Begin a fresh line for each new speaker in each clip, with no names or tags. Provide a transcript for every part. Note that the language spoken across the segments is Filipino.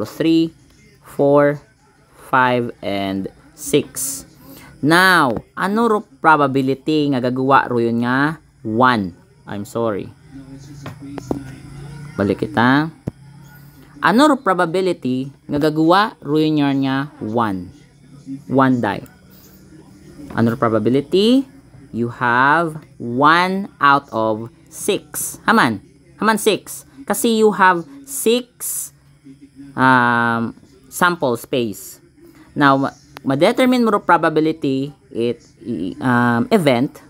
3, 4, 5, and 6. Now, ano ro probability nga gagawa ro yun nga 1? I'm sorry. Balik kita. Ano ro probability nga gagawa ro yun nga 1? 1 die. Ano ro probability? You have 1 out of 6. Haman 6. Kasi you have 6 sample space. Now, ma-determine mo probability event,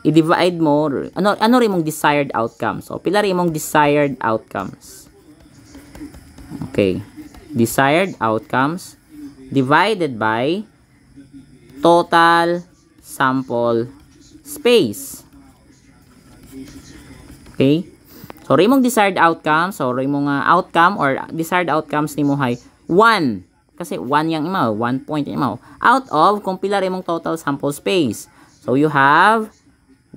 i-divide mo, ano rin mong desired outcomes. So, pila rin mong desired outcomes. Okay. Desired outcomes divided by total sample space. Okay? So, rin mong desired outcomes, so rin mong outcome or desired outcomes ni mo hay 1. Kasi 1 yung imaw, 1 point yung imaw. Out of, kung pila rin mong total sample space. So, you have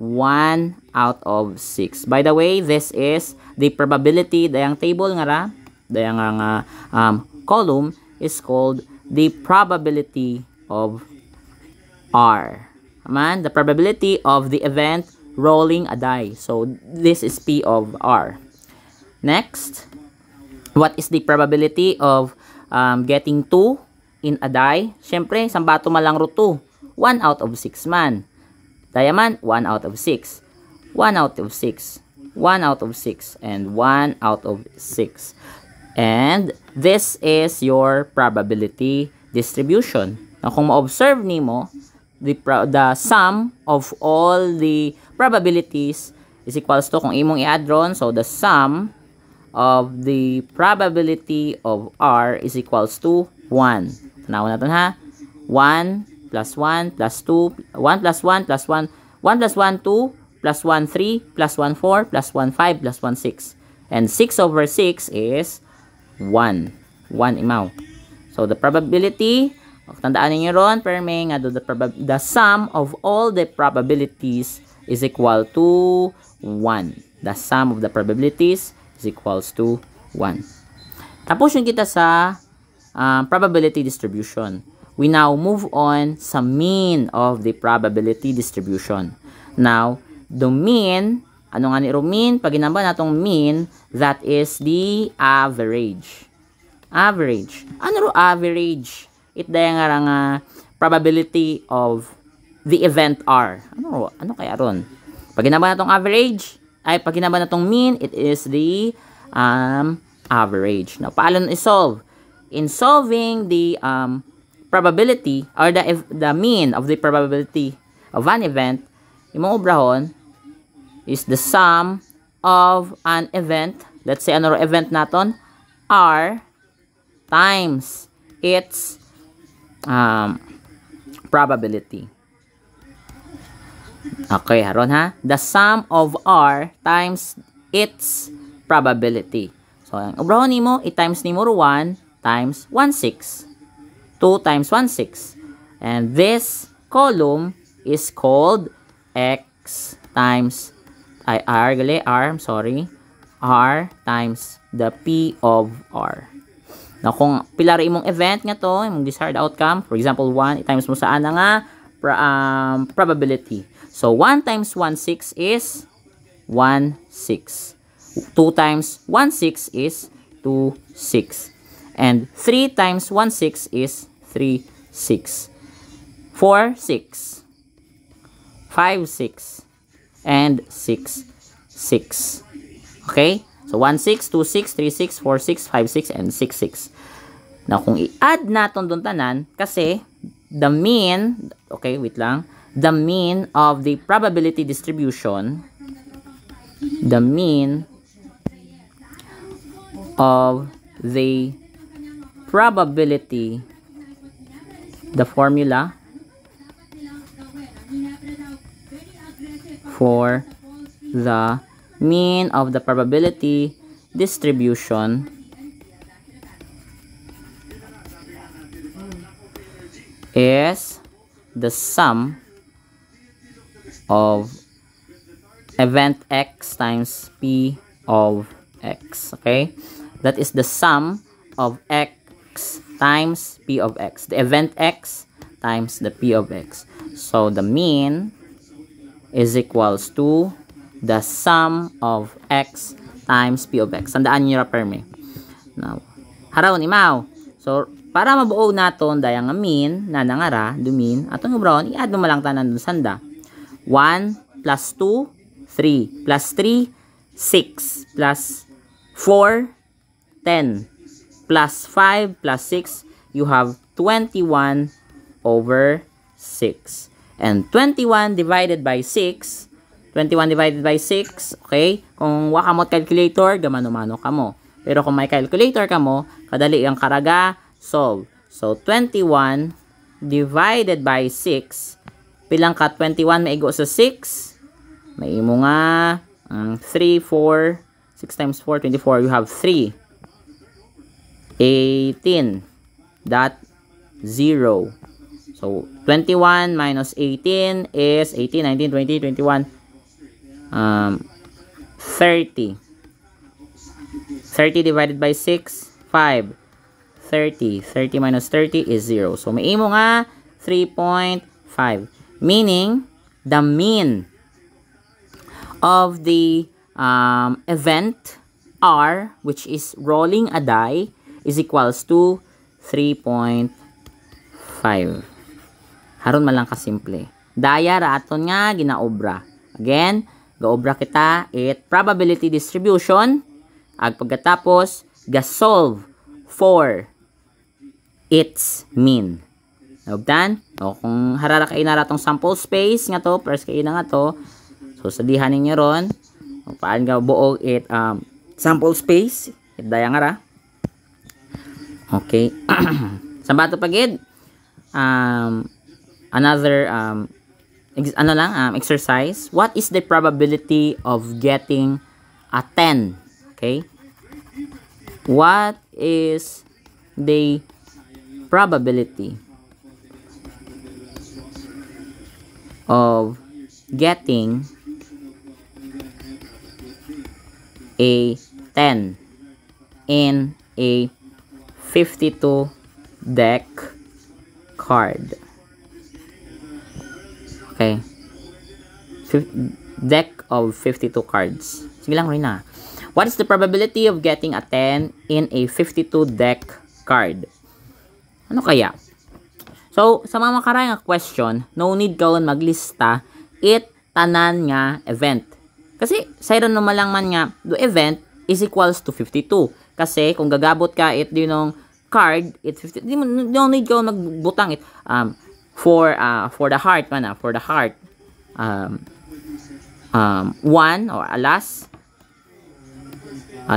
1 out of 6. By the way, this is the probability, dayang table nga ra, dayang column is called the probability of R. Aman, the probability of the event rolling a die. So, this is P of R. Next, what is the probability of getting 2 in a die? Siyempre, isang bato malang ro 2. 1 out of 6 man. Diamond, 1 out of 6. 1 out of 6. 1 out of 6. And 1 out of 6. And this is your probability distribution. Now, kung ma-observe nimo, the sum of all the probabilities is equals to, kung imong i-add ron, so the sum of the probability of R is equals to 1. Tanawan natin ha. 1 plus 1 plus 2, 1 plus 1 plus 1, 1 plus 1, 2, plus 1, 3, plus 1, 4, plus 1, 5, plus 1, 6. And 6 over 6 is 1. 1 imaw. So, the probability, tandaan niyo ron, perme, nga the sum of all the probabilities is equal to 1. The sum of the probabilities is equals to 1. Tapos yung kita sa probability distribution. We now move on sa mean of the probability distribution. Now, the mean, ano nga ni mean? Pag ginamba natong mean, that is the average. Average. Ano ro average? It daya nga probability of the event R. Ano kaya ron? Pag ginaba natong average, pag ginaba natong mean, it is the average. Now, paano i-solve? In solving the probability or the mean of the probability of an event, imong obrahon is the sum of an event. Let's say ano ro event naton? R times its probability. Okay, haron ha. The sum of R times its probability. So, ang obrahon nimo, i-times nimo 1 times 1/6. 2 times 1/6. And this column is called X times R times the P of R. Now, kung pila ra imong event nga to, imong desired outcome, for example, 1, i-times mo sa ana nga probability. So, 1 times 1/6 is 1/6. 2 times 1/6 is 2/6. And 3 times 1/6 is 3/6. 4/6. 5/6. And 6/6. Okay? So, 1/6, 2/6, 3/6, 4/6, 5/6, and 6/6. Now, kung i-add natin doon tanan, kasi the mean, okay, wait lang, the mean of the probability distribution, the mean of the probability, the formula for the mean of the probability distribution is the sum of event X times P of X. Okay? That is the sum of x times p of x. The event x times the p of x. So the mean is equals to the sum of x times p of x. Tandaan nyo perme. Now, haraw ni Mao. So, para mabuo naton dayang nga mean na nangara, do mean, atong brown, i-add mo lang tanan dun sanda. 1 plus 2, 3 plus 3, 6 plus 4, 10 plus 5 plus 6, you have 21 over 6. And 21 divided by 6, 21 divided by 6, okay? Kung waka mo calculator, gamano-mano ka mo. Pero kung may calculator ka mo, kadali ang karaga, solve. So, 21 divided by 6, pilang ka 21 maigo sa 6, may imo nga 3, 4, 6 times 4, 24, you have 3. 18.0. So, 21 minus 18 is 18, 19, 20, 21, 30. 30 divided by 6, 5. 30. 30 minus 30 is 0. So, may imo nga 3.5. Meaning, the mean of the event R, which is rolling a die, is equals to 3.5. Haron man lang kasimple. Daya ra aton nga ginaobra. Again, gaobra kita it probability distribution. Ag pagkatapos, ga-solve for its mean. Naugtan? O kung harara kayo na ratong sample space nga to, first kayo na nga to, so sadihan ninyo ron, o paan nga buo it sample space, it daya nga ra. Okay. Sa bato pagid, another exercise. What is the probability of getting a 10? Okay. What is the probability of getting a 10 in a 52 deck card? Okay. Deck of 52 cards. Sige lang rin na. What is the probability of getting a 10 in a 52 deck card? Ano kaya? So, sa mga makarang question, no need ka maglista it tanan nga event. Kasi, sayron naman lang man nga, the event is equals to 52. Kasi, kung gagabot ka it din ng card, it 50, no need ka magbutang it. For the heart, for the heart, 1 or alas, 2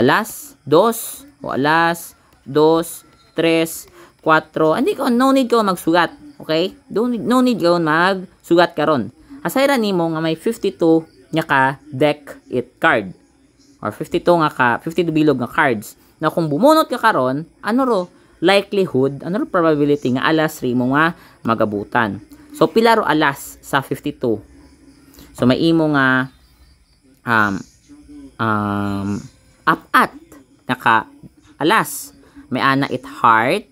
o alas 2, 3, 4. Hindi ko no need ko magsugat, okay? No need ko magsugat karon. Asayra nimo nga may 52 nya ka deck it card or 52 nga ka 52 bilog nga cards. Na kung bumunot ka karon, ano ro likelihood, ano ro probability nga alas ri mo nga magabutan. So pila ro alas sa 52. So may imo nga apat naka alas. May ana it heart,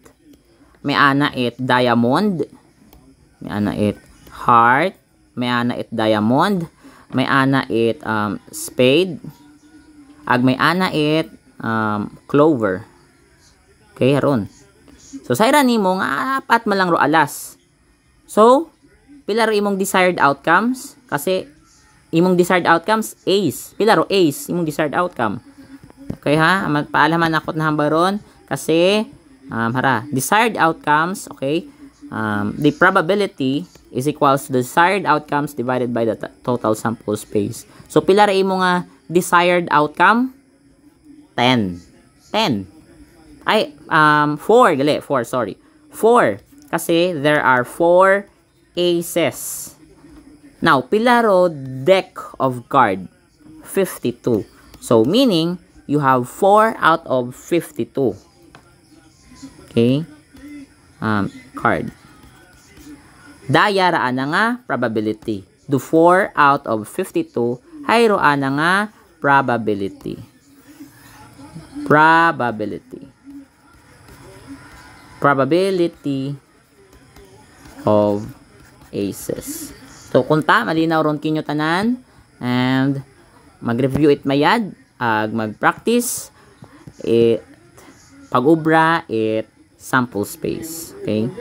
may ana it diamond, may ana it heart, may ana it diamond, may ana it spade, ag may ana it clover. Okay, haron. So sayra nimo nga apat man lang ro alas. So pila ro imong desired outcomes? Kasi imong desired outcomes ace. Pila ro ace imong desired outcome. Okay ha, paalaman ako na hambaron kasi desired outcomes, okay? The probability is equals to the desired outcomes divided by the total sample space. So pila ra imo nga desired outcome? 10. 10. Ay 4 gali, 4 sorry. 4 kasi there are 4 aces. Now, pila ro deck of card? 52. So, meaning, you have 4 out of 52. Okay? Card. Daya ra ana nga probability. Do 4 out of 52, hayro ana nga probability. Probability. probability of aces. So kunta malinaw ron kinyo tanan, and mag-review it mayad, mag-practice it, pag-ubra it sample space. Okay?